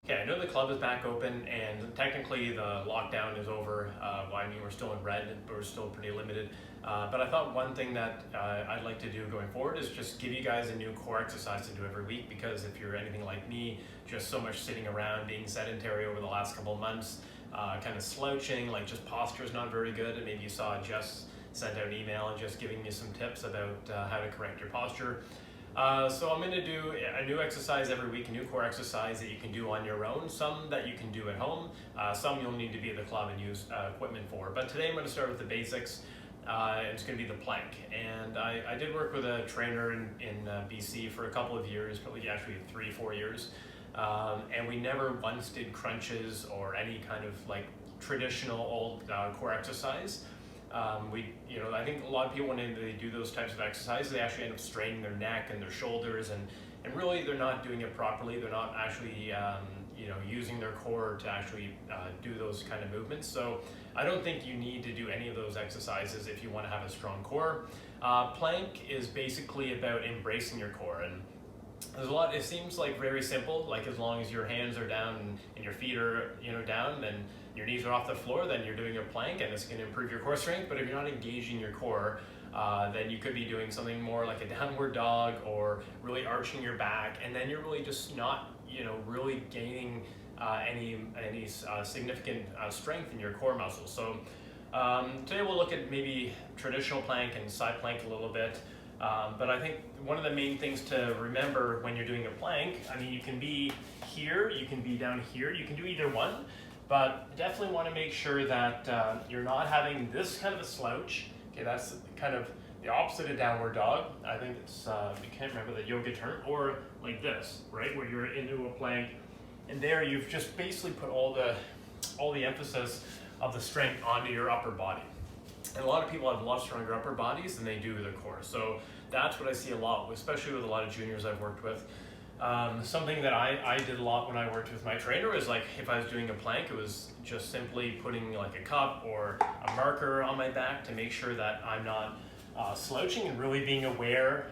Okay, I know the club is back open and technically the lockdown is over. Well, I mean, we're still in red, but we're still pretty limited. But I thought one thing that I'd like to do going forward is just give you guys a new core exercise to do every week, because if you're anything like me, just so much sitting around, being sedentary over the last couple of months, kind of slouching, like just posture is not very good. And maybe you saw Jess sent out an email and just giving me some tips about how to correct your posture. So I'm going to do a new exercise every week, a new core exercise that you can do on your own, some that you can do at home, some you'll need to be at the club and use equipment for. But today I'm going to start with the basics. It's going to be the plank. And I did work with a trainer in BC for a couple of years, probably actually 3-4 years. And we never once did crunches or any kind of like traditional old core exercise. I think a lot of people, when they do those types of exercises, they actually end up straining their neck and their shoulders, and really they're not doing it properly. They're not actually, using their core to actually do those kind of movements. So I don't think you need to do any of those exercises if you want to have a strong core. Plank is basically about embracing your core, and there's a lot. It seems like very simple, like as long as your hands are down and your feet are down, then your knees are off the floor, then you're doing a plank and it's going to improve your core strength. But if you're not engaging your core, then you could be doing something more like a downward dog or really arching your back, and then you're really just not really gaining any significant strength in your core muscles. So today we'll look at maybe traditional plank and side plank a little bit. But I think one of the main things to remember when you're doing a plank, I mean, you can be here, you can be down here, you can do either one, but definitely want to make sure that you're not having this kind of a slouch. Okay, that's kind of the opposite of downward dog. I think it's, I can't remember the yoga term, or like this, right, where you're into a plank, and there you've just basically put all the emphasis of the strength onto your upper body. And a lot of people have a lot stronger upper bodies than they do their core. So that's what I see a lot, especially with a lot of juniors I've worked with. Something that I did a lot when I worked with my trainer is, like, if I was doing a plank, it was just simply putting like a cup or a marker on my back to make sure that I'm not slouching, and really being aware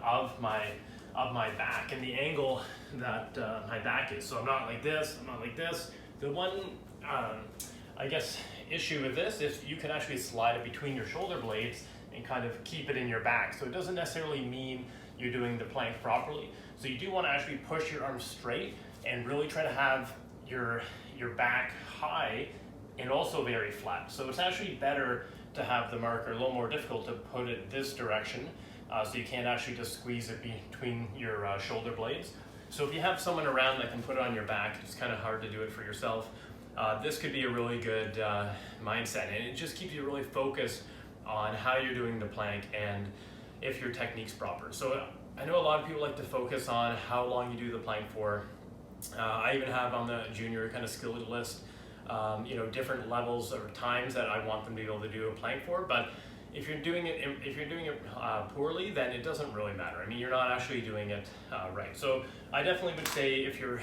of my back and the angle that my back is. So I'm not like this, I'm not like this. The one, I guess, issue with this is you can actually slide it between your shoulder blades and kind of keep it in your back. So it doesn't necessarily mean you're doing the plank properly. So you do want to actually push your arms straight and really try to have your back high and also very flat. So it's actually better to have the marker a little more difficult to put it this direction, so you can't actually just squeeze it between your shoulder blades. So if you have someone around that can put it on your back, it's kind of hard to do it for yourself. This could be a really good mindset, and it just keeps you really focused on how you're doing the plank and if your technique's proper. So I know a lot of people like to focus on how long you do the plank for. I even have on the junior kind of skill list, different levels or times that I want them to be able to do a plank for. But if you're doing it poorly, then it doesn't really matter. I mean, you're not actually doing it right. So I definitely would say, if you're,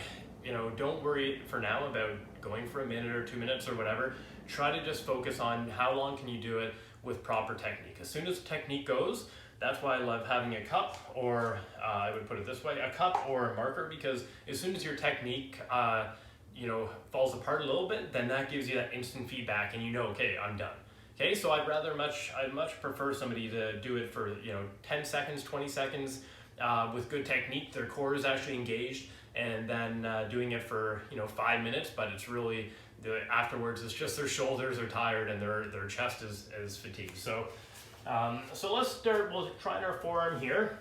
don't worry for now about going for a minute or 2 minutes or whatever. Try to just focus on how long can you do it with proper technique. As soon as technique goes, that's why I love having a cup, or I would put it this way, a cup or a marker, because as soon as your technique falls apart a little bit, then that gives you that instant feedback, and okay, I'm done. Okay, so I'd much prefer somebody to do it for 10 seconds, 20 seconds with good technique. Their core is actually engaged, and then doing it for 5 minutes, but it's really afterwards it's just their shoulders are tired and their chest is fatigued. So let's start. We'll try our forearm here.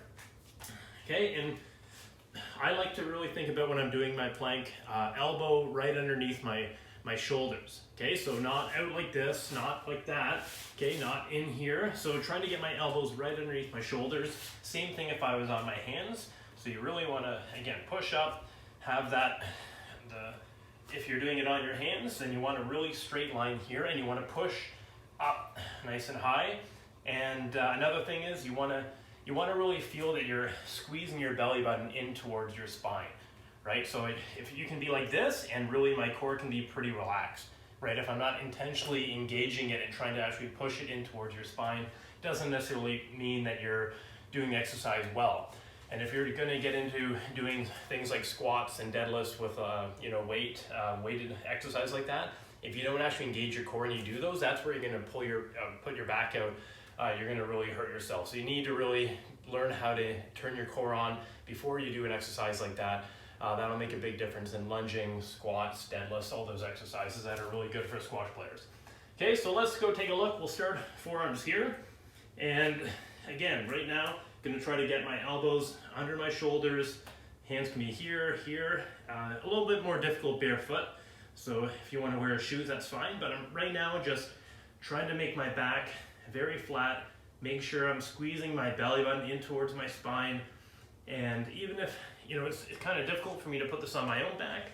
Okay, and I like to really think about when I'm doing my plank, elbow right underneath my shoulders. Okay, so not out like this, not like that. Okay, not in here. So trying to get my elbows right underneath my shoulders. Same thing if I was on my hands. So you really want to, again, push up, have that, if you're doing it on your hands, then you want a really straight line here, and you want to push up nice and high. And another thing is you want to really feel that you're squeezing your belly button in towards your spine, right? So if you can be like this, and really my core can be pretty relaxed, right? If I'm not intentionally engaging it and trying to actually push it in towards your spine, it doesn't necessarily mean that you're doing the exercise well. And if you're going to get into doing things like squats and deadlifts with weighted exercise like that, if you don't actually engage your core and you do those, that's where you're going to put your back out. You're going to really hurt yourself. So you need to really learn how to turn your core on before you do an exercise like that. That'll make a big difference in lunging, squats, deadlifts, all those exercises that are really good for squash players. Okay, so let's go take a look. We'll start forearms here. And again, right now, I'm gonna try to get my elbows under my shoulders. Hands can be here, here. A little bit more difficult barefoot. So if you wanna wear shoes, that's fine. But I'm right now just trying to make my back very flat. Make sure I'm squeezing my belly button in towards my spine. And even if, it's kind of difficult for me to put this on my own back.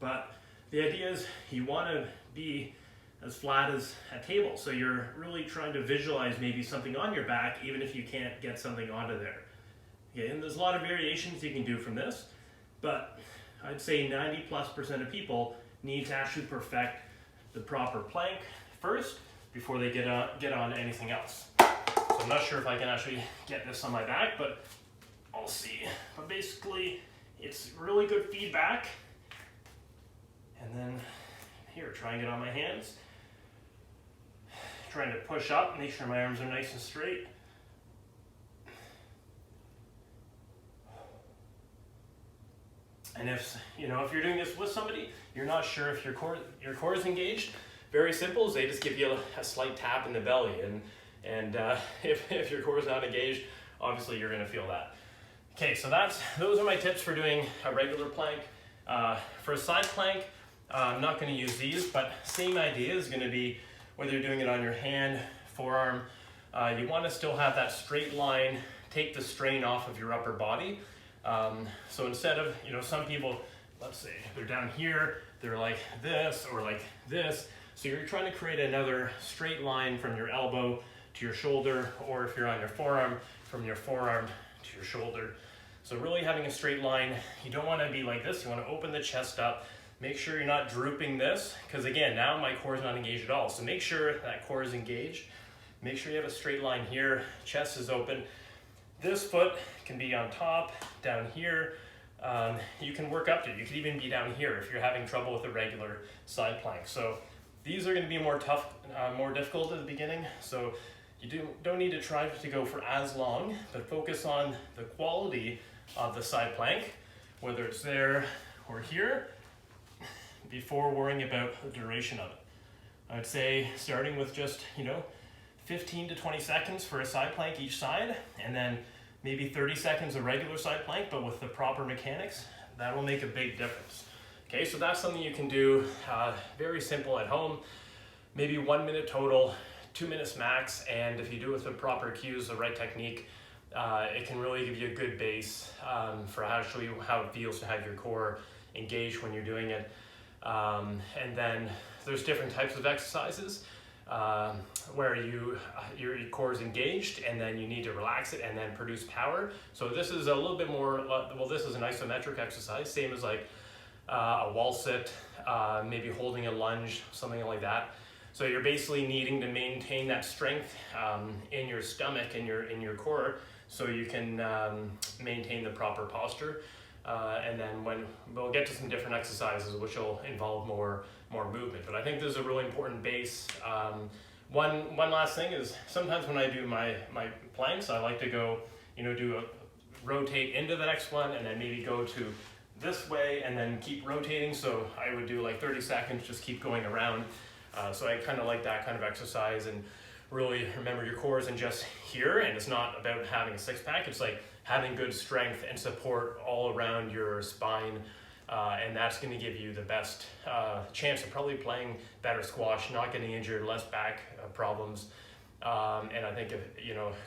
But the idea is you want to be as flat as a table. So you're really trying to visualize maybe something on your back, even if you can't get something onto there. Okay, and there's a lot of variations you can do from this, but I'd say 90+% of people need to actually perfect the proper plank first before they get on to anything else. So I'm not sure if I can actually get this on my back, but I'll see. But basically, it's really good feedback. And then here, try and get on my hands. Trying to push up, make sure my arms are nice and straight. And if you're doing this with somebody, you're not sure if your core is engaged, very simple is they just give you a slight tap in the belly. And if your core is not engaged, obviously you're gonna feel that. Okay, so those are my tips for doing a regular plank. For a side plank, I'm not gonna use these, but same idea is gonna be whether you're doing it on your hand, forearm, you wanna still have that straight line, take the strain off of your upper body. So instead of, some people, let's say they're down here, they're like this or like this. So you're trying to create another straight line from your elbow to your shoulder, or if you're on your forearm, from your forearm to your shoulder. So really having a straight line, you don't want to be like this. You want to open the chest up. Make sure you're not drooping this, because again, now my core is not engaged at all. So make sure that core is engaged. Make sure you have a straight line here, chest is open. This foot can be on top, down here. You can work up to it. You could even be down here if you're having trouble with a regular side plank. So these are going to be more difficult at the beginning. So you don't need to try to go for as long, but focus on the quality of the side plank, whether it's there or here, before worrying about the duration of it. I'd say starting with just, 15 to 20 seconds for a side plank each side, and then maybe 30 seconds a regular side plank, but with the proper mechanics, that will make a big difference. Okay, so that's something you can do very simple at home, maybe 1 minute total, 2 minutes max, and if you do it with the proper cues, the right technique, it can really give you a good base for how it feels to have your core engaged when you're doing it. And then there's different types of exercises where your core is engaged and then you need to relax it and then produce power. So this is a little bit more, this is an isometric exercise, same as like a wall sit, maybe holding a lunge, something like that. So you're basically needing to maintain that strength in your stomach and in your core so you can maintain the proper posture. And then we'll get to some different exercises which will involve more movement. But I think this is a really important base. One last thing is sometimes when I do my planks, I like to go, rotate into the next one and then maybe go to this way and then keep rotating. So I would do like 30 seconds, just keep going around. So I kind of like that kind of exercise, and really remember your core isn't just here, and it's not about having a six pack. It's like having good strength and support all around your spine. And that's going to give you the best chance of probably playing better squash, not getting injured, less back problems. And I think,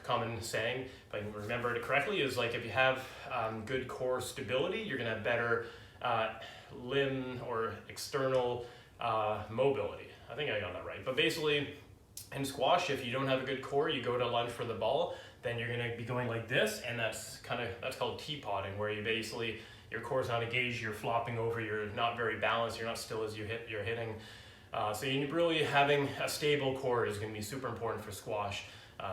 common saying, if I can remember it correctly, is like if you have good core stability, you're going to have better limb or external mobility. I think I got that right. But basically, in squash, if you don't have a good core, you go to lunge for the ball, then you're going to be going like this, and that's called teapotting, where you basically, your core's not engaged, you're flopping over, you're not very balanced, you're not still as you're hitting. So you really having a stable core is going to be super important for squash.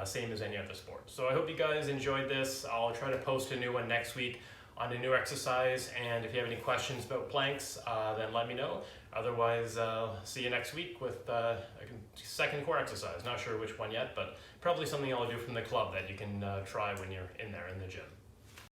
same as any other sport. So I hope you guys enjoyed this. I'll try to post a new one next week on a new exercise, and if you have any questions about planks, then let me know. Otherwise, see you next week with a second core exercise. Not sure which one yet, but probably something I'll do from the club that you can try when you're in there in the gym.